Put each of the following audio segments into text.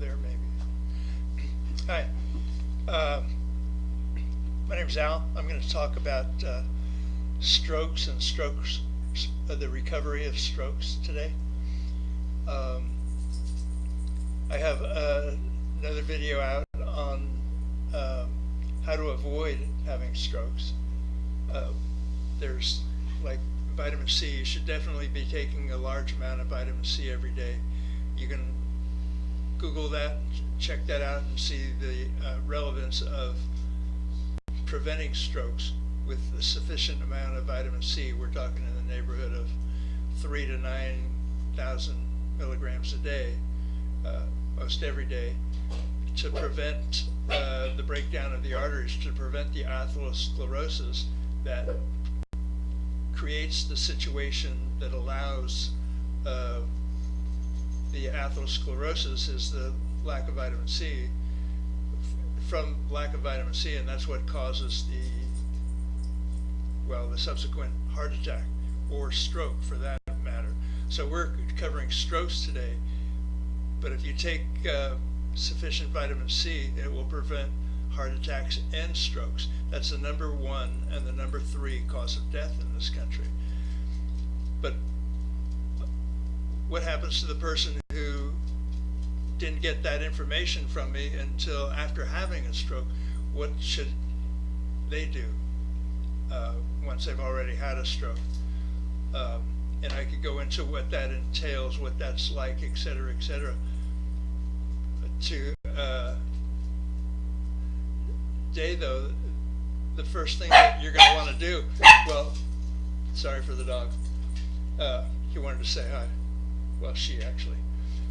there maybe. Hi, my name's Al. I'm going to talk about strokes and the recovery of strokes today. I have another video out on how to avoid having strokes. There's like vitamin C. You should definitely be taking a large amount of vitamin C every day. You can Google that, check that out, and see the relevance of preventing strokes with a sufficient amount of vitamin C. We're talking in the neighborhood of 3,000 to 9,000 milligrams a day, most every day, to prevent the breakdown of the arteries, to prevent the atherosclerosis that creates the situation that allows the atherosclerosis is the lack of vitamin C. From lack of vitamin C, and that's what causes the subsequent heart attack or stroke for that matter. So we're covering strokes today, but if you take sufficient vitamin C, it will prevent heart attacks and strokes. That's the number 1 and the number 3 cause of death in this country. But what happens to the person who didn't get that information from me until after having a stroke? What should they do once they've already had a stroke? And I could go into what that entails, what that's like, et cetera, et cetera. Today, though, the first thing that you're going to want to do, sorry for the dog. He wanted to say hi. Well, she actually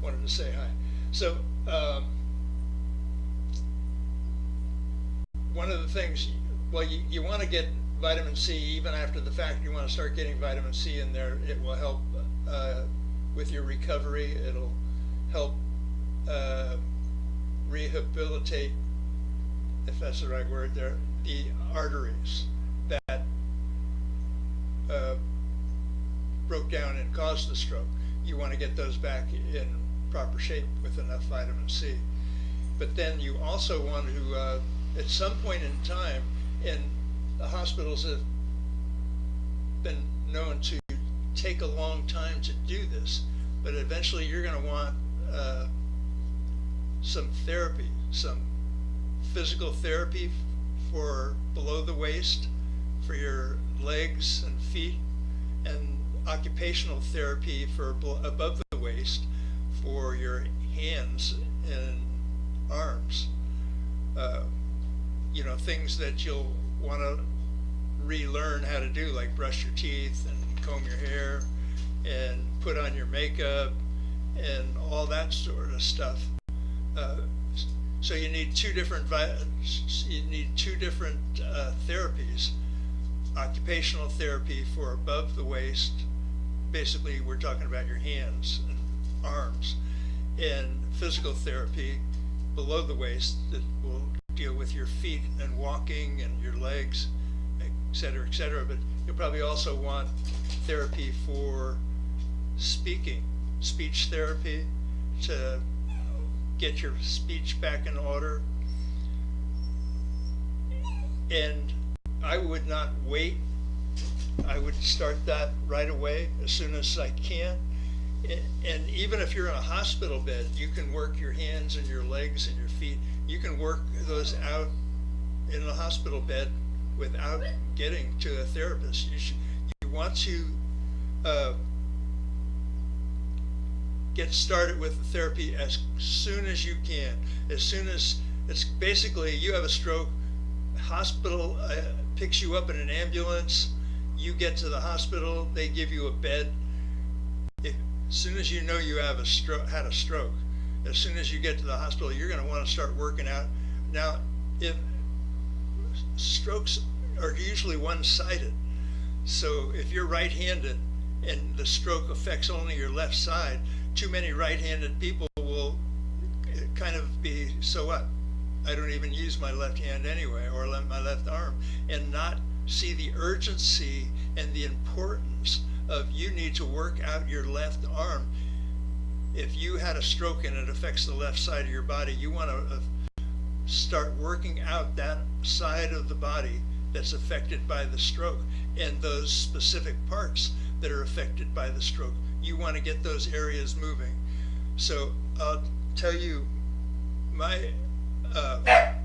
wanted to say hi. So, one of the things, you want to get vitamin C even after the fact. You want to start getting vitamin C in there. It will help with your recovery. It'll help rehabilitate, if that's the right word there, the arteries that broke down and caused the stroke. You want to get those back in proper shape with enough vitamin C. But then you also want to, at some point in time, and the hospitals have been known to take a long time to do this, but eventually you're going to want some therapy, some physical therapy for below the waist, for your legs and feet, and occupational therapy for above the waist for your hands and arms. Things that you'll want to relearn how to do, like brush your teeth and comb your hair and put on your makeup and all that sort of stuff. So you need two different therapies. Occupational therapy for above the waist, basically we're talking about your hands and arms, and physical therapy below the waist that will deal with your feet and walking and your legs, et cetera, et cetera. But you'll probably also want therapy for speaking, speech therapy to get your speech back in order. And I would not wait. I would start that right away as soon as I can. And even if you're in a hospital bed, you can work your hands and your legs and your feet. You can work those out in a hospital bed without getting to a therapist. You want to get started with the therapy as soon as you can. As soon as it's basically you have a stroke, hospital picks you up in an ambulance, you get to the hospital, they give you a bed. As soon as you know you have had a stroke, as soon as you get to the hospital, you're going to want to start working out. Now, if strokes are usually one-sided, so if you're right-handed and the stroke affects only your left side, too many right-handed people will kind of be, so what? I don't even use my left hand anyway, or my left arm, and not see the urgency and the importance of you need to work out your left arm. if you had a stroke and it affects the left side of your body, you want to start working out that side of the body that's affected by the stroke, and those specific parts that are affected by the stroke. You want to get those areas moving. So I'll tell you my, I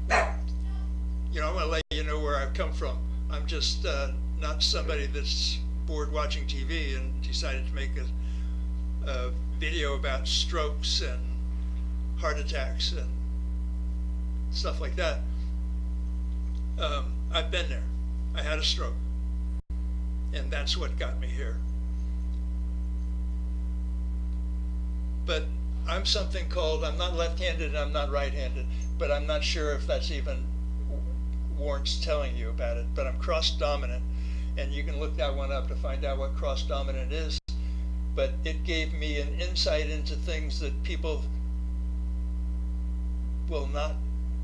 want to let you know where I've come from. I'm just not somebody that's bored watching TV and decided to make a video about strokes and heart attacks and stuff like that. I've been there. I had a stroke, and that's what got me here. But I'm not left-handed and I'm not right-handed, but I'm not sure if that's even warrants telling you about it, but I'm cross-dominant, and you can look that one up to find out what cross-dominant is. But it gave me an insight into things that people will not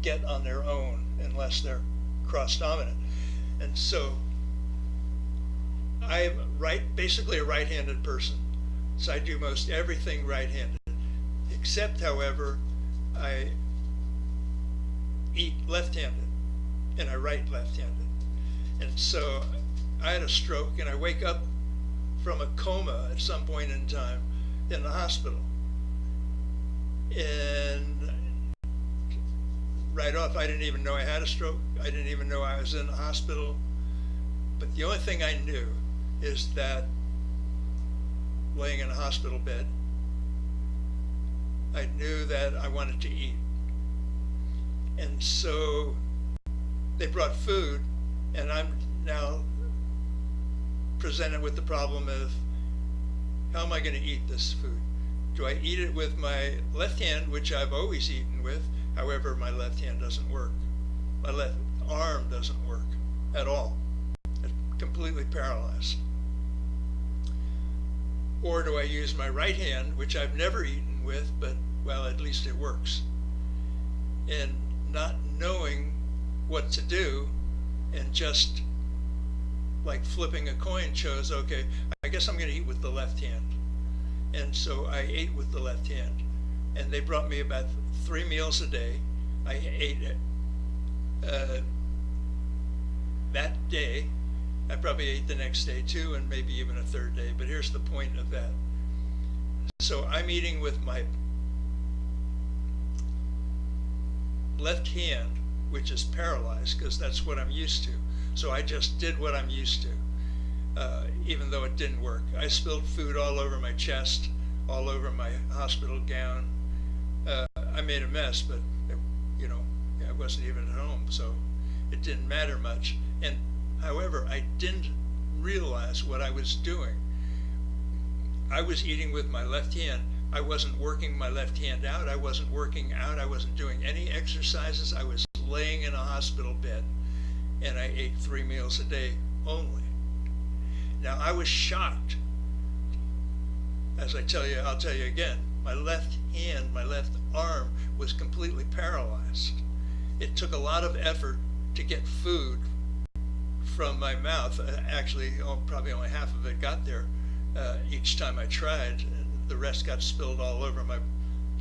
get on their own unless they're cross-dominant. And so I'm basically a right-handed person. So I do most everything right-handed, except, however, I eat left-handed and I write left-handed. And so I had a stroke, and I wake up from a coma at some point in time in the hospital. And right off, I didn't even know I had a stroke. I didn't even know I was in the hospital. But the only thing I knew is that laying in a hospital bed, I knew that I wanted to eat. And so they brought food, and I'm now presented with the problem of, how am I going to eat this food? Do I eat it with my left hand, which I've always eaten with? However, my left hand doesn't work. My left arm doesn't work at all. It's completely paralyzed. Or do I use my right hand, which I've never eaten with, but, well, at least it works. And not knowing what to do, and just like flipping a coin, chose, okay, I guess I'm going to eat with the left hand. And so I ate with the left hand. And they brought me about 3 meals a day. I ate that day. I probably ate the next day too, and maybe even a third day. But here's the point of that. So I'm eating with my left hand, which is paralyzed, because that's what I'm used to. So I just did what I'm used to, even though it didn't work. I spilled food all over my chest, all over my hospital gown. I made a mess, but I wasn't even at home, so it didn't matter much. And however, I didn't realize what I was doing. I was eating with my left hand. I wasn't working my left hand out. I wasn't working out. I wasn't doing any exercises. I was laying in a hospital bed, and I ate 3 meals a day only. Now, I was shocked. As I'll tell you again, my left hand, my left arm was completely paralyzed. It took a lot of effort to get food from my mouth. Actually, probably only half of it got there each time I tried. The rest got spilled all over my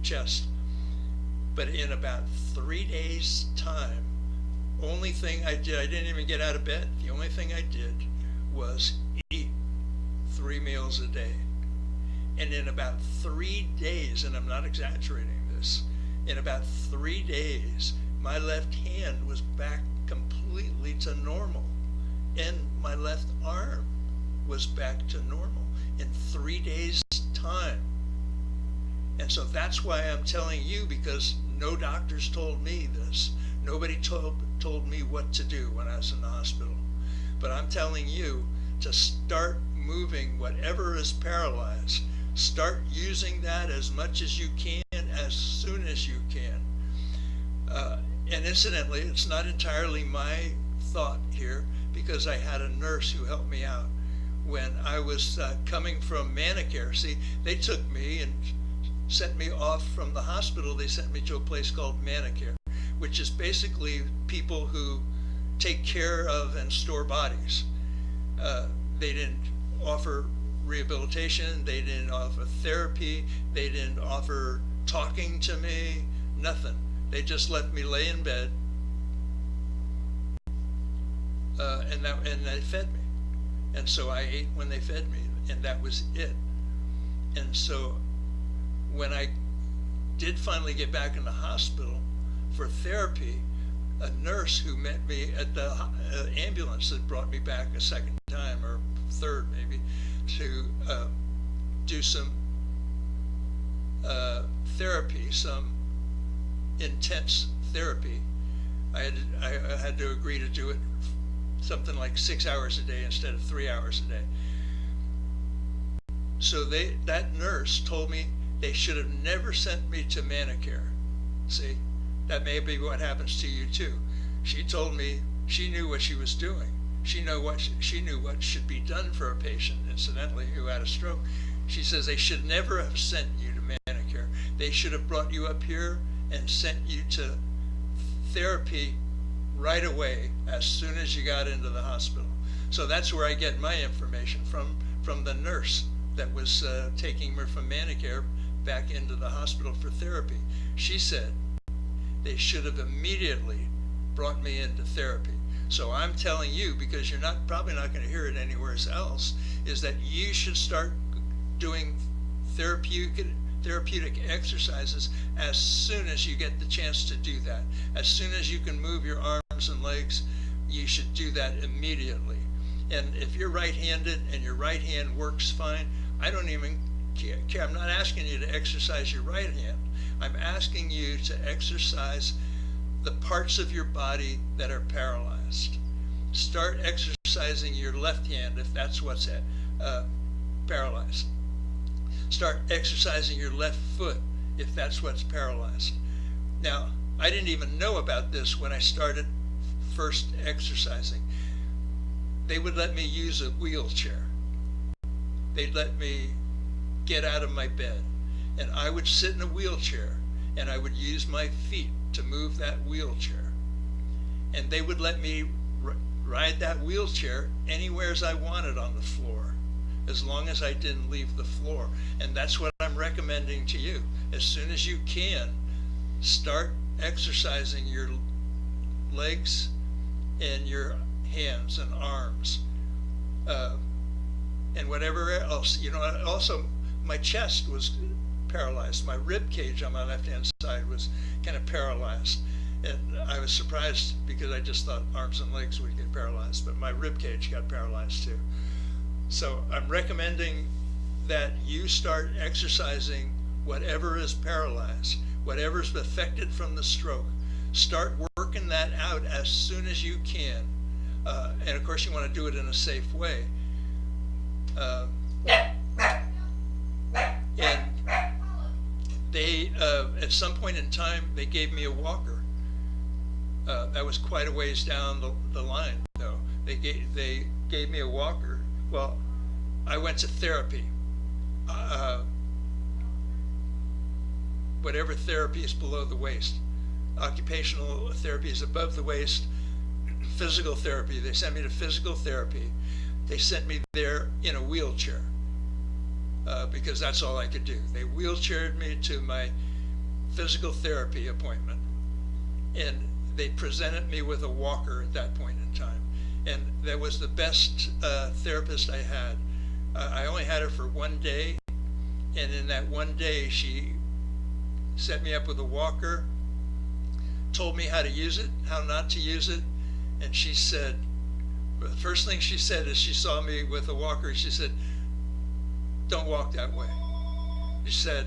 chest. But in about 3 days' time, only thing I did, I didn't even get out of bed. The only thing I did was eat 3 meals a day. And in about 3 days, and I'm not exaggerating this, in about 3 days, my left hand was back completely to normal. And my left arm was back to normal in 3 days' time. And so that's why I'm telling you, because no doctors told me this. Nobody told me what to do when I was in the hospital. But I'm telling you to start moving whatever is paralyzed. Start using that as much as you can, as soon as you can. And incidentally, it's not entirely my thought here, because I had a nurse who helped me out when I was coming from Manicare. See, they took me and sent me off from the hospital. They sent me to a place called Manicare, which is basically people who take care of and store bodies. They didn't offer rehabilitation, they didn't offer therapy, they didn't offer talking to me, nothing. They just let me lay in bed, and they fed me. And so I ate when they fed me, and that was it. And so when I did finally get back in the hospital for therapy, a nurse who met me at the ambulance that brought me back a second time, or third maybe, to do some therapy, some intense therapy. I had to agree to do it something like 6 hours a day instead of 3 hours a day. So that nurse told me they should have never sent me to Manicare. See, that may be what happens to you too. She told me she knew what she was doing. She knew what should be done for a patient, incidentally, who had a stroke. She says they should never have sent you to Manicare. They should have brought you up here and sent you to therapy right away as soon as you got into the hospital. So that's where I get my information from the nurse that was taking me from Manicare back into the hospital for therapy. She said they should have immediately brought me into therapy. So I'm telling you, because you're probably not going to hear it anywhere else, is that you should start doing therapeutic exercises as soon as you get the chance to do that. As soon as you can move your arms and legs, you should do that immediately. And if you're right-handed and your right hand works fine, I don't even care. I'm not asking you to exercise your right hand. I'm asking you to exercise the parts of your body that are paralyzed. Start exercising your left hand if that's what's paralyzed. Start exercising your left foot if that's what's paralyzed. Now, I didn't even know about this when I started first exercising. They would let me use a wheelchair. They'd let me get out of my bed, and I would sit in a wheelchair, and I would use my feet to move that wheelchair. And they would let me ride that wheelchair anywhere as I wanted on the floor, as long as I didn't leave the floor. And that's what I'm recommending to you. As soon as you can, start exercising your legs and your hands and arms, and whatever else. Also my chest was paralyzed. My rib cage on my left-hand side was kind of paralyzed. And I was surprised because I just thought arms and legs would get paralyzed, but my rib cage got paralyzed too. So I'm recommending that you start exercising whatever is paralyzed, whatever's affected from the stroke. Start working that out as soon as you can. And of course you want to do it in a safe way. And they, at some point in time, they gave me a walker. That was quite a ways down the line, though. They gave me a walker. Well, I went to therapy. Whatever therapy is below the waist. Occupational therapy is above the waist. Physical therapy, they sent me to physical therapy. They sent me there in a wheelchair because that's all I could do. They wheelchaired me to my physical therapy appointment, and they presented me with a walker at that point in time. And that was the best therapist I had. I only had her for one day, and in that one day she set me up with a walker, told me how to use it, how not to use it, and she said, the first thing she said is she saw me with a walker, she said, "Don't walk that way." She said,